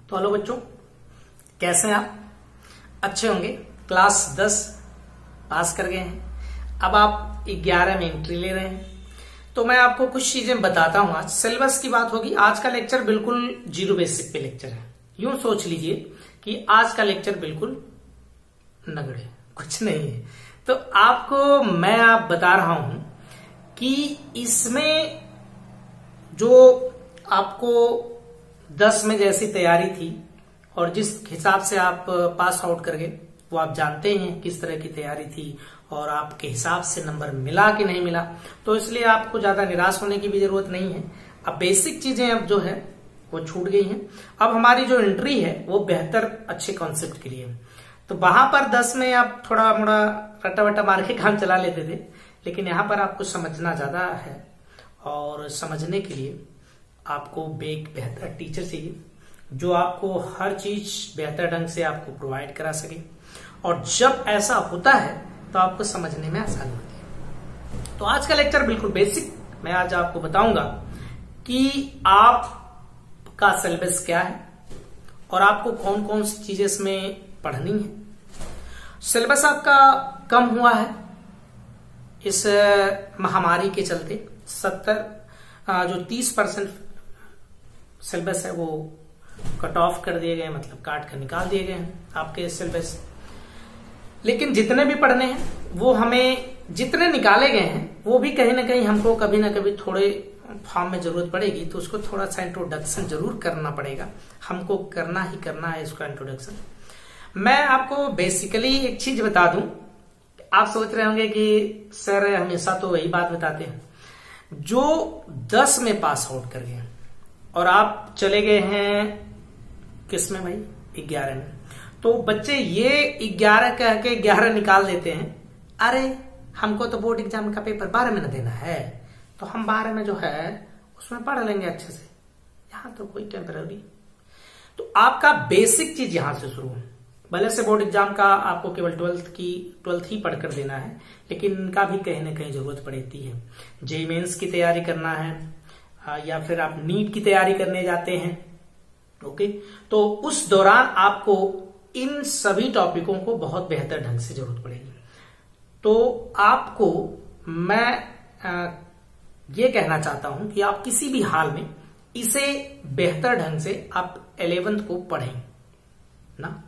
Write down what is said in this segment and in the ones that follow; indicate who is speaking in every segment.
Speaker 1: तो हेलो बच्चों, कैसे हैं आप? अच्छे होंगे। क्लास 10 पास कर गए हैं, अब आप 11 में एंट्री ले रहे हैं। तो मैं आपको कुछ चीजें बताता हूं। आज सिलेबस की बात होगी। आज का लेक्चर बिल्कुल जीरो बेसिक पे लेक्चर है। यूं सोच लीजिए कि आज का लेक्चर बिल्कुल नगड़े, कुछ नहीं है। तो आपको मैं बता रहा हूं कि इसमें जो आपको 10 में जैसी तैयारी थी और जिस हिसाब से आप पास आउट कर गए, वो आप जानते हैं किस तरह की तैयारी थी और आपके हिसाब से नंबर मिला कि नहीं मिला। तो इसलिए आपको ज्यादा निराश होने की भी जरूरत नहीं है। अब बेसिक चीजें अब जो है वो छूट गई हैं। अब हमारी जो एंट्री है वो बेहतर अच्छे कॉन्सेप्ट के लिए है। तो वहां पर 10 में आप थोड़ा मोड़ा रटा वटा मार के काम चला लेते थे, लेकिन यहाँ पर आपको समझना ज्यादा है और समझने के लिए आपको एक बेहतर टीचर चाहिए जो आपको हर चीज बेहतर ढंग से आपको प्रोवाइड करा सके। और जब ऐसा होता है तो आपको समझने में आसानी होती है। तो आज का लेक्चर बिल्कुल बेसिक। मैं आज आपको बताऊंगा कि आपका सिलेबस क्या है और आपको कौन कौन सी चीजें इसमें पढ़नी है। सिलेबस आपका कम हुआ है इस महामारी के चलते। 30% सिलेबस है वो कट ऑफ कर दिए गए, मतलब काट कर निकाल दिए गए हैं आपके सिलेबस। लेकिन जितने भी पढ़ने हैं वो हमें, जितने निकाले गए हैं वो भी कहीं ना कहीं हमको कभी ना कभी थोड़े फॉर्म में जरूरत पड़ेगी। तो उसको थोड़ा सा इंट्रोडक्शन जरूर करना पड़ेगा, हमको करना ही करना है इसका इंट्रोडक्शन। मैं आपको बेसिकली एक चीज बता दूं। आप सोच रहे होंगे कि सर हमेशा तो वही बात बताते हैं। जो 10 में पास आउट कर गए और आप चले गए हैं किस में भाई? 11 में। तो बच्चे ये 11 कह के 11 निकाल देते हैं। अरे हमको तो बोर्ड एग्जाम का पेपर 12 में न देना है, तो हम 12 में जो है उसमें पढ़ लेंगे अच्छे से, यहां तो कोई टेम्पररी। तो आपका बेसिक चीज यहां से शुरू है। भले से बोर्ड एग्जाम का आपको केवल 12th ही पढ़कर देना है, लेकिन इनका भी कहीं ना कहीं जरूरत पड़ती है। जेईई मेंस की तैयारी करना है या फिर आप नीट की तैयारी करने जाते हैं, ओके, तो उस दौरान आपको इन सभी टॉपिकों को बहुत बेहतर ढंग से जरूरत पड़ेगी। तो आपको मैं ये कहना चाहता हूं कि आप किसी भी हाल में इसे बेहतर ढंग से आप 11th को पढ़ें ना।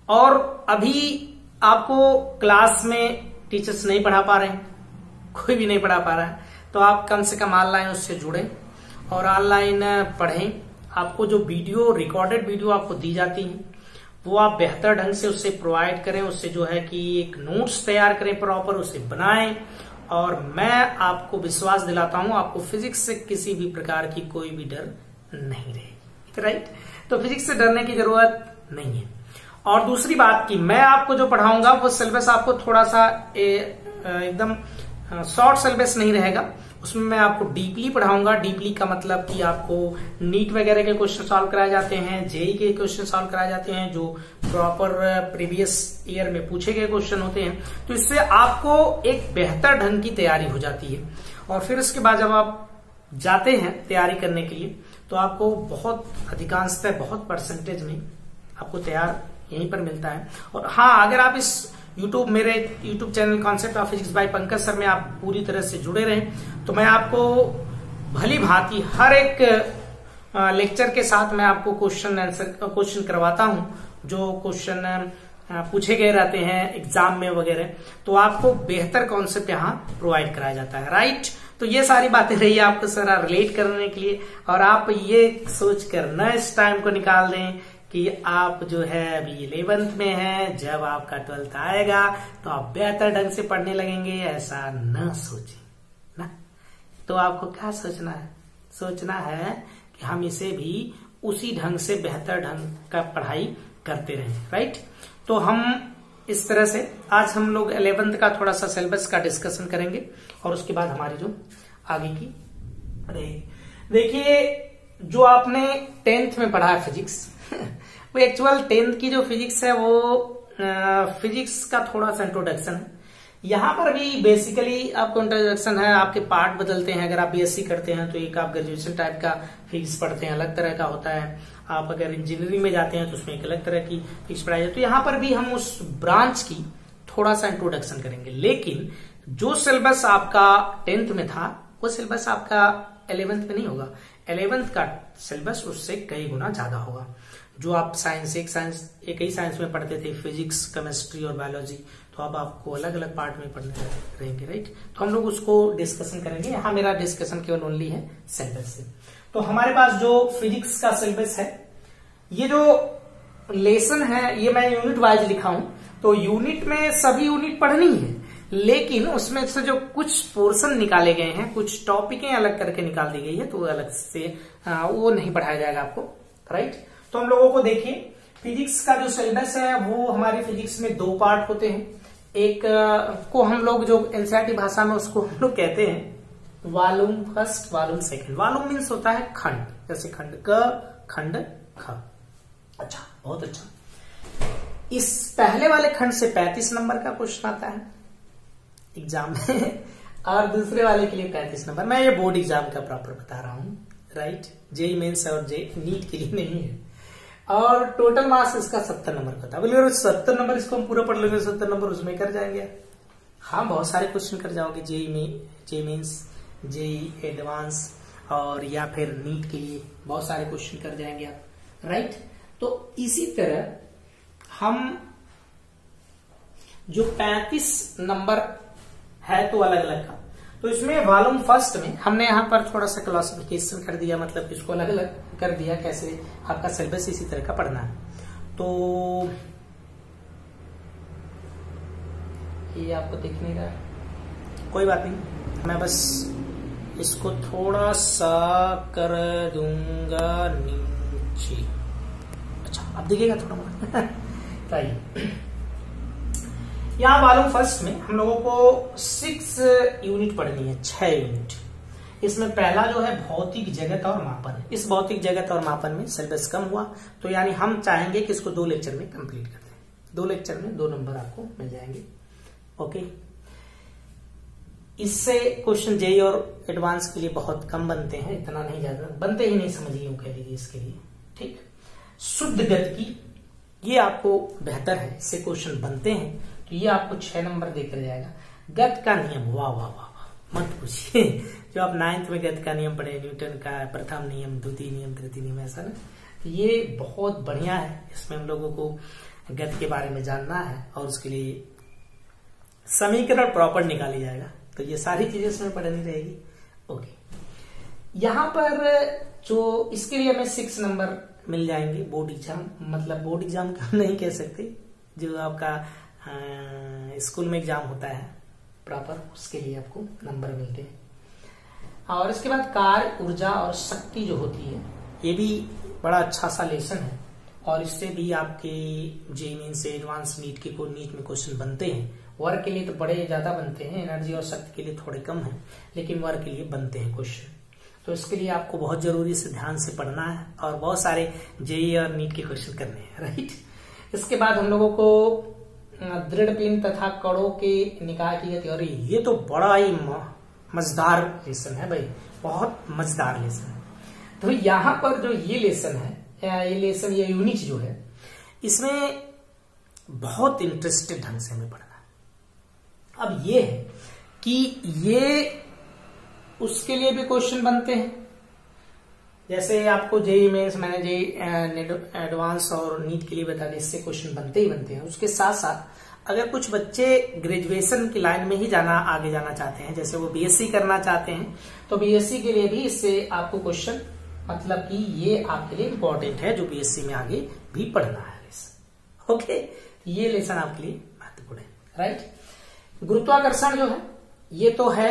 Speaker 1: और अभी आपको क्लास में टीचर्स नहीं पढ़ा पा रहे हैं, कोई भी नहीं पढ़ा पा रहा है, तो आप कम से कम ऑनलाइन उससे जुड़ें और ऑनलाइन पढ़ें। आपको जो वीडियो, रिकॉर्डेड वीडियो आपको दी जाती है वो आप बेहतर ढंग से उससे प्रोवाइड करें। उससे जो है कि एक नोट्स तैयार करें, प्रॉपर उसे बनाएं। और मैं आपको विश्वास दिलाता हूं आपको फिजिक्स से किसी भी प्रकार की कोई भी डर नहीं रहेगी, राइट? तो फिजिक्स से डरने की जरूरत नहीं है। और दूसरी बात कि मैं आपको जो पढ़ाऊंगा वो सिलेबस आपको थोड़ा सा एकदम शॉर्ट सिलेबस नहीं रहेगा। उसमें मैं आपको डीपली पढ़ाऊंगा। डीपली का मतलब कि आपको नीट वगैरह के क्वेश्चन सॉल्व कराए जाते हैं, जेईई के क्वेश्चन सॉल्व कराए जाते हैं, जो प्रॉपर प्रीवियस ईयर में पूछे गए क्वेश्चन होते हैं। तो इससे आपको एक बेहतर ढंग की तैयारी हो जाती है। और फिर उसके बाद जब आप जाते हैं तैयारी करने के लिए तो आपको बहुत अधिकांशतः बहुत परसेंटेज में आपको तैयार यहीं पर मिलता है। और हाँ, अगर आप इस मेरे YouTube channel concept of physics bye Pankaj sir में आप पूरी तरह से जुड़े रहें, तो मैं आपको भली भांति हर एक लेक्चर के साथ मैं आपको क्वेश्चन करवाता हूं, जो क्वेश्चन पूछे गए रहते हैं एग्जाम में वगैरह। तो आपको बेहतर कॉन्सेप्ट यहाँ प्रोवाइड कराया जाता है, राइट? तो ये सारी बातें रही आपको सर रिलेट करने के लिए। और आप ये सोच कर न इस टाइम को निकाल दें कि आप जो है अभी 11th में हैं, जब आपका 12th आएगा तो आप बेहतर ढंग से पढ़ने लगेंगे, ऐसा न सोचें ना। तो आपको क्या सोचना है? सोचना है कि हम इसे भी उसी ढंग से बेहतर ढंग का पढ़ाई करते रहें, राइट? तो हम इस तरह से आज हम लोग 11th का थोड़ा सा सिलेबस का डिस्कशन करेंगे और उसके बाद हमारी जो आगे की रहेगी। देखिए, जो आपने 10th में पढ़ा है फिजिक्स वो एक्चुअल 10th की जो फिजिक्स है वो फिजिक्स का थोड़ा सा इंट्रोडक्शन है। यहाँ पर भी बेसिकली आपको इंट्रोडक्शन है, आपके पार्ट बदलते हैं। अगर आप बीएससी करते हैं तो एक आप ग्रेजुएशन टाइप का फिजिक्स पढ़ते हैं, अलग तरह का होता है। आप अगर इंजीनियरिंग में जाते हैं तो उसमें एक अलग तरह की फिजिक्स पढ़ाई जाती है। तो यहाँ पर भी हम उस ब्रांच की थोड़ा सा इंट्रोडक्शन करेंगे, लेकिन जो सिलेबस आपका 10th में था वो सिलेबस आपका 11th में नहीं होगा। 11th का सिलेबस उससे कई गुना ज्यादा होगा। जो आप एक ही साइंस में पढ़ते थे, फिजिक्स, केमिस्ट्री और बायोलॉजी, तो अब आपको अलग अलग पार्ट में पढ़ने रहेंगे, राइट। तो हम लोग उसको डिस्कशन करेंगे। यहाँ मेरा डिस्कशन केवल ओनली है सिलेबस से। तो हमारे पास जो फिजिक्स का सिलेबस है, ये जो लेसन है ये मैं यूनिट वाइज लिखा हूं। तो यूनिट में सभी यूनिट पढ़नी है, लेकिन उसमें से जो कुछ पोर्शन निकाले गए हैं, कुछ टॉपिकें अलग करके निकाल दी गई है, तो अलग से वो नहीं पढ़ाया जाएगा आपको, राइट। तो हम लोगों को देखिए, फिजिक्स का जो सिलेबस है वो हमारे फिजिक्स में 2 पार्ट होते हैं। एक को हम लोग जो एनसीईआरटी भाषा में उसको हम लोग कहते हैं volume first, volume second. Volume means होता है खंड, जैसे खंड क, खंड ख। अच्छा, बहुत अच्छा। इस पहले वाले खंड से 35 नंबर का क्वेश्चन आता है एग्जाम में, और दूसरे वाले के लिए 35 नंबर। मैं ये बोर्ड एग्जाम का प्रॉपर बता रहा हूँ, राइट। जेईई मेंस और नीट के लिए नहीं है। और टोटल मार्क्स इसका 70 नंबर का था। बोले 70 नंबर इसको हम पूरा पढ़ लेंगे, 70 नंबर उसमें कर जाएंगे। हाँ, बहुत सारे क्वेश्चन कर जाओगे जेईई मेंस, जेईई एडवांस और या फिर नीट के लिए बहुत सारे क्वेश्चन कर जाएंगे आप, राइट। तो इसी तरह हम जो 35 नंबर है तो अलग अलग का, तो इसमें वॉल्यूम फर्स्ट में हमने यहाँ पर थोड़ा सा क्लासिफिकेशन कर दिया, मतलब इसको अलग अलग कर दिया कैसे आपका सिलेबस इसी तरह का पढ़ना है। तो ये आपको देखने का कोई बात नहीं, मैं बस इसको थोड़ा सा कर दूंगा नीचे। अच्छा, अब दिखेगा थोड़ा बहुत। यहाँ वॉल्यूम फर्स्ट में हम लोगों को 6 यूनिट पढ़नी है, 6 यूनिट। इसमें पहला जो है भौतिक जगत और मापन। इस भौतिक जगत और मापन में सिलेबस कम हुआ, तो यानी हम चाहेंगे कि इसको 2 लेक्चर में कंप्लीट कर दें। 2 लेक्चर में 2 नंबर आपको मिल जाएंगे, ओके। इससे क्वेश्चन जेईई और एडवांस के लिए बहुत कम बनते हैं, इतना नहीं ज्यादा बनते ही नहीं, समझिए यूं कह लीजिए इसके लिए, ठीक। शुद्ध गति की ये आपको बेहतर है, इससे क्वेश्चन बनते हैं, तो ये आपको 6 नंबर देकर जाएगा। गति का नियम, वाह वाह वाह, मत पूछिए। जो आप 9th में गति का नियम पढ़े, न्यूटन का प्रथम नियम, द्वितीय नियम, तृतीय नियम, ऐसा ना, ये बहुत बढ़िया है। इसमें हम लोगों को गति के बारे में जानना है और उसके लिए समीकरण प्रॉपर निकाली जाएगा, तो ये सारी चीजें इसमें पढ़नी रहेगी, ओके। यहाँ पर जो इसके लिए हमें 6 नंबर मिल जाएंगे बोर्ड एग्जाम, मतलब बोर्ड एग्जाम का नहीं कह सकते, जो आपका स्कूल में एग्जाम होता है प्रॉपर, उसके लिए आपको नंबर मिलते हैं। और इसके बाद कार्य, ऊर्जा और शक्ति जो होती है, ये भी बड़ा अच्छा सा लेसन है, और इससे भी आपके जेईई मेंस से एडवांस नीट में क्वेश्चन बनते हैं। वर्क के लिए तो बड़े ज्यादा बनते हैं, एनर्जी और शक्ति के लिए थोड़े कम है, लेकिन वर्क के लिए बनते हैं क्वेश्चन। तो इसके लिए आपको बहुत जरूरी से ध्यान से पढ़ना है और बहुत सारे जेईई और नीट के क्वेश्चन करने हैं, राइट। इसके बाद हम लोगों को दृढ़ पिंड तथा कणों के निकाय की गति, और ये तो बड़ा ही मजेदार लेसन है भाई, बहुत मजेदार लेसन है। तो यहाँ पर जो ये लेसन है, ये यूनिट जो है, इसमें बहुत इंटरेस्टेड ढंग से हमें पढ़ना है। अब ये है कि ये उसके लिए भी क्वेश्चन बनते हैं, जैसे आपको जेईई मेंस, मैंने जेईई एडवांस और नीट के लिए बता दिया, इससे क्वेश्चन बनते ही बनते हैं। उसके साथ साथ अगर कुछ बच्चे ग्रेजुएशन की लाइन में ही आगे जाना चाहते हैं, जैसे वो बीएससी करना चाहते हैं, तो बीएससी के लिए भी इससे आपको क्वेश्चन, मतलब कि ये आपके लिए इम्पोर्टेंट है, जो बीएससी में आगे भी पढ़ना है लेसन, ओके। ये लेसन आपके लिए महत्वपूर्ण है, राइट। गुरुत्वाकर्षण जो है, ये तो है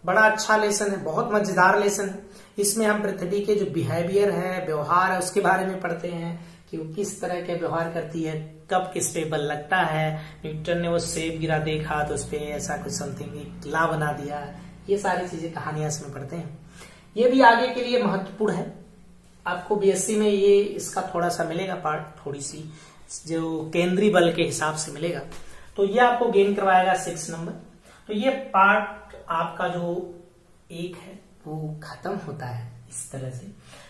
Speaker 1: बड़ा अच्छा लेसन है, बहुत मजेदार लेसन है। इसमें हम पृथ्वी के जो बिहेवियर है, व्यवहार है, उसके बारे में पढ़ते हैं कि वो किस तरह के व्यवहार करती है, कब किस पे बल लगता है। न्यूटन ने वो सेब गिरा देखा तो उस पे ऐसा कुछ समथिंग लॉ बना दिया, ये सारी चीजें कहानियां इसमें पढ़ते हैं। ये भी आगे के लिए महत्वपूर्ण है, आपको बीएससी में ये इसका थोड़ा सा मिलेगा पार्ट, थोड़ी सी जो केंद्रीय बल के हिसाब से मिलेगा, तो ये आपको गेन करवाएगा 6 नंबर। तो ये पार्ट आपका जो 1 है वो खत्म होता है इस तरह से।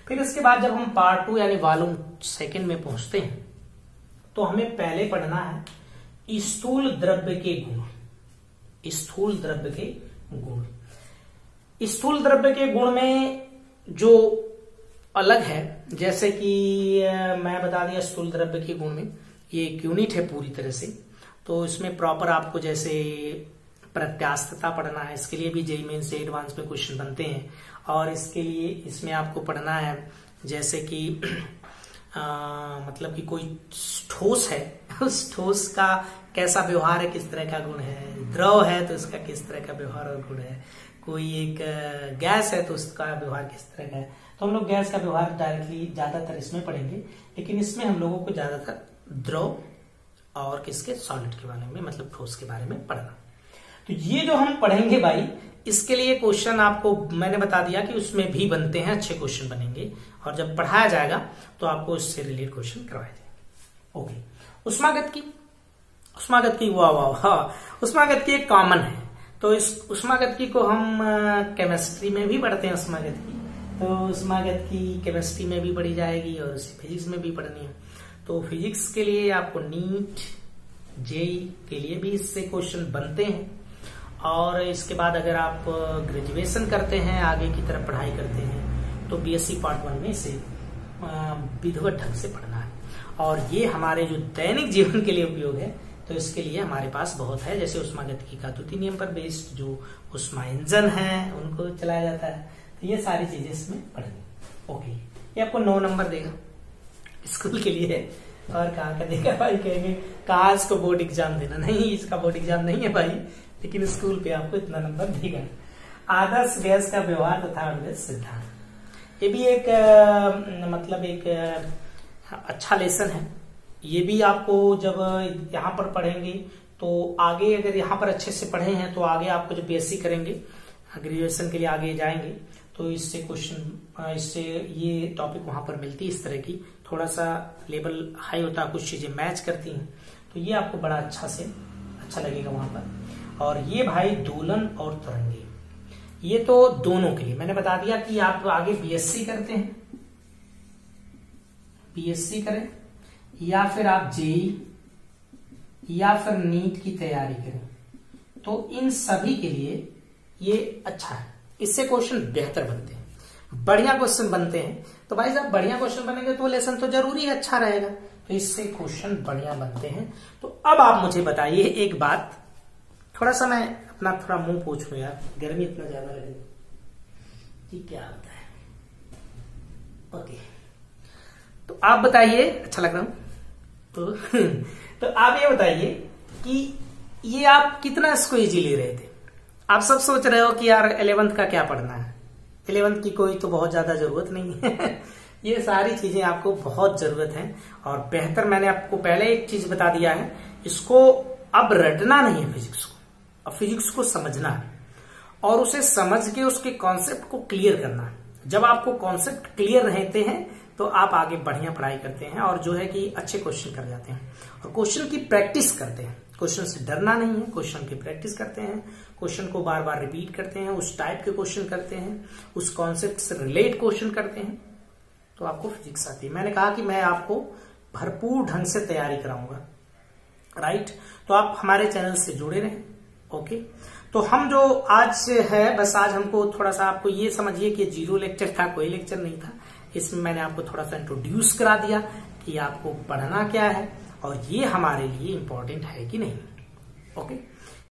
Speaker 1: फिर इसके बाद जब हम पार्ट 2 यानी वॉल्यूम 2 में पहुंचते हैं तो हमें पहले पढ़ना है स्थूल द्रव्य के गुण। स्थूल द्रव्य के गुण, स्थूल द्रव्य के गुण में जो अलग है, जैसे कि मैं बता दिया स्थूल द्रव्य के गुण में ये एक यूनिट है पूरी तरह से। तो इसमें प्रॉपर आपको जैसे प्रत्यास्थता पढ़ना है, इसके लिए भी जेईई मेंस से एडवांस में क्वेश्चन बनते हैं। और इसके लिए इसमें आपको पढ़ना है जैसे कि मतलब कि कोई ठोस है, उस ठोस का कैसा व्यवहार है, किस तरह का गुण है। द्रव है तो उसका किस तरह का व्यवहार और गुण है। कोई एक गैस है तो उसका व्यवहार किस तरह का है। तो हम लोग गैस का व्यवहार डायरेक्टली ज्यादातर इसमें पढ़ेंगे, लेकिन इसमें हम लोगों को ज्यादातर द्रव और किसके सॉलिड के बारे में, मतलब ठोस के बारे में पढ़ना। तो ये जो हम पढ़ेंगे भाई, इसके लिए क्वेश्चन आपको मैंने बता दिया कि उसमें भी बनते हैं, अच्छे क्वेश्चन बनेंगे। और जब पढ़ाया जाएगा तो आपको इससे रिलेटेड क्वेश्चन करवाए जाएंगे। ओके, उष्मागत की वाह वाह वाह, उष्मागत की एक कॉमन है। तो इस उष्मागत की को हम केमिस्ट्री में भी पढ़ते हैं उष्मागत की। तो उष्मागत की केमिस्ट्री में भी पढ़ी जाएगी और फिजिक्स में भी पढ़नी है। तो फिजिक्स के लिए आपको नीट जेईई के लिए भी इससे क्वेश्चन बनते हैं। और इसके बाद अगर आप ग्रेजुएशन करते हैं, आगे की तरफ पढ़ाई करते हैं, तो बीएससी पार्ट 1 में इसे विधिवत ढंग से पढ़ना है। और ये हमारे जो दैनिक जीवन के लिए उपयोग है, तो इसके लिए हमारे पास बहुत है। जैसे उष्मागतिकी का द्वितीय नियम पर बेस्ड जो उष्मा इंजन है उनको चलाया जाता है। तो ये सारी चीजें इसमें पढ़नी। ओके, ये आपको 9 नंबर देगा स्कूल के लिए। और कहाँ का देगा भाई, कहेंगे कहाँ इसको बोर्ड एग्जाम देना, नहीं इसका बोर्ड एग्जाम नहीं है भाई, लेकिन स्कूल पे आपको इतना नंबर देगा। आदर्श गैस का व्यवहार तथा अनुगैस सिद्धांत, ये भी एक मतलब एक अच्छा लेसन है। ये भी आपको जब यहाँ पर पढ़ेंगे तो आगे, अगर यहाँ पर अच्छे से पढ़े हैं तो आगे आपको जब बीएससी करेंगे, ग्रेजुएशन के लिए आगे जाएंगे, तो इससे क्वेश्चन, इससे ये टॉपिक वहां पर मिलती है इस तरह की। थोड़ा सा लेवल हाई होता है, कुछ चीजें मैच करती हैं, तो ये आपको बड़ा अच्छा लगेगा वहां पर। और ये भाई दोलन और तरंगे, ये तो दोनों के लिए मैंने बता दिया कि आप आगे बीएससी करते हैं, बीएससी करें, या फिर आप जेईई या फिर नीट की तैयारी करें, तो इन सभी के लिए ये अच्छा है। इससे क्वेश्चन बेहतर बनते हैं, बढ़िया क्वेश्चन बनते हैं। तो भाई साहब बढ़िया क्वेश्चन बनेंगे तो लेसन तो जरूरी अच्छा रहेगा, तो इससे क्वेश्चन बढ़िया बनते हैं। तो अब आप मुझे बताइए एक बात, थोड़ा सा मैं अपना थोड़ा मुंह पोंछ लूं यार, गर्मी इतना ज्यादा लगे कि क्या होता है। ओके, तो आप बताइए, अच्छा लग रहा हूं तो आप ये बताइए कि ये आप कितना इसको इजी ले रहे थे। आप सब सोच रहे हो कि यार 11th का क्या पढ़ना है, 11th की कोई तो बहुत ज्यादा जरूरत नहीं है ये सारी चीजें आपको बहुत जरूरत है। और बेहतर मैंने आपको पहले एक चीज बता दिया है, इसको अब रटना नहीं है फिजिक्स को, अब फिजिक्स को समझना है और उसे समझ के उसके कॉन्सेप्ट को क्लियर करना है। जब आपको कॉन्सेप्ट क्लियर रहते हैं तो आप आगे बढ़िया पढ़ाई करते हैं और जो है कि अच्छे क्वेश्चन कर जाते हैं और क्वेश्चन की प्रैक्टिस करते हैं। क्वेश्चन से डरना नहीं है, क्वेश्चन की प्रैक्टिस करते हैं, क्वेश्चन को बार बार रिपीट करते हैं, उस टाइप के क्वेश्चन करते हैं, उस कॉन्सेप्ट से रिलेट क्वेश्चन करते हैं, तो आपको फिजिक्स आती है। मैंने कहा कि मैं आपको भरपूर ढंग से तैयारी कराऊंगा, राइट। तो आप हमारे चैनल से जुड़े रहें। ओके, तो हम जो आज है, बस आज हमको थोड़ा सा आपको ये समझिए कि 0 लेक्चर था, कोई लेक्चर नहीं था। इसमें मैंने आपको थोड़ा सा इंट्रोड्यूस करा दिया कि आपको पढ़ना क्या है और ये हमारे लिए इंपॉर्टेंट है कि नहीं। ओके,